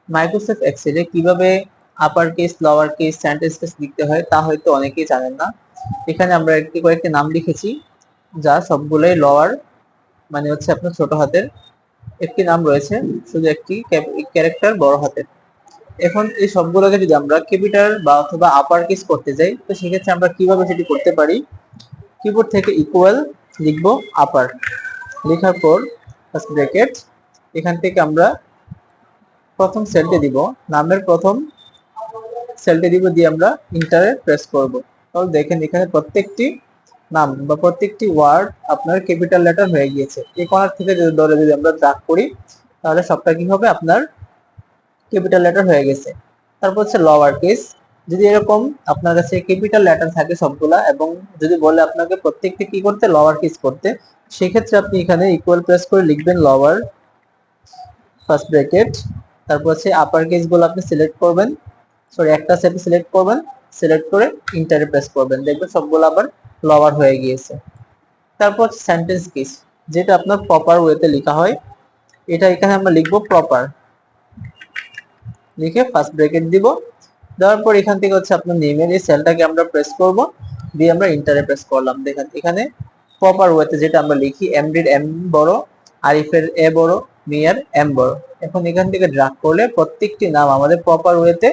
Microsoft এক্সেলে কিভাবে upper case, lower case, sentence case লিখতে হয় তা হয়তো অনেকেই জানেন না। এখানে আমরা কয়েকটি নাম লিখেছি যা সবগুলোই লোয়ার, মানে হচ্ছে আপনার ছোট হাতের। একটি নাম রয়েছে শুধু একটি ক্যারেক্টার বড় হাতের। এখন এই সবগুলোকে যদি আমরা ক্যাপিটাল বা অথবা আপার কেস করতে যাই, তো সেক্ষেত্রে আমরা কিভাবে সেটি করতে পারি? কিবোর্ড থেকে ইকুয়াল লিখবো আপার, লেখার পর ফার্স্ট ব্র্যাকেট, এখান থেকে আমরা প্রথম সেলটে দিব, নামের প্রথম সেলটে দিব, দিয়ে আমরা ইন্টারে প্রেস করব। তাহলে দেখেন এখানে প্রত্যেকটি নাম বা প্রত্যেকটি ওয়ার্ড আপনার ক্যাপিটাল লেটার হয়ে গিয়েছে। এই কর্নার থেকে ধরে যদি আমরা ড্র্যাগ করি, তাহলে সবটা কি হবে? আপনার ক্যাপিটাল লেটার হয়ে গেছে। তারপর হচ্ছে লোয়ার কেস। যদি এরকম আপনার কাছে ক্যাপিটাল লেটার থাকে সবগুলা, এবং যদি বলে আপনাকে প্রত্যেকটি কি করতে, লোয়ার কেস করতে, সেক্ষেত্রে আপনি এখানে ইকুয়াল প্রেস করে লিখবেন লোয়ার ফার্স্ট ব্র্যাকেট, তারপর হচ্ছে আপার কেস গুলো আপনি সিলেক্ট করবেন, সরি একটা সেট সিলেক্ট করবেন, সিলেক্ট করে ইন্টারে প্রেস করবেন, দেখবেন সবগুলো আবার লোয়ার হয়ে গিয়েছে। তারপর সেন্টেন্স কেস, যেটা আপনার প্রপার ওয়েতে লেখা হয়, এটা এখানে আমরা লিখবো প্রপার, লিখে ফার্স্ট ব্র্যাকেট দিব। দেওয়ার পর এখান থেকে হচ্ছে আপনার নেমের এই সেলটাকে আমরা প্রেস করব, দিয়ে আমরা ইন্টারে প্রেস করলাম। দেখেন এখানে প্রপার ওয়েতে যেটা আমরা লিখি, এমডির এম বড়, আরিফের এ বড়, মিয়ার এম বড়। এখন এখান থেকে ড্র্যাগ করলে প্রত্যেকটি নাম আমাদের প্রপার ওয়েতে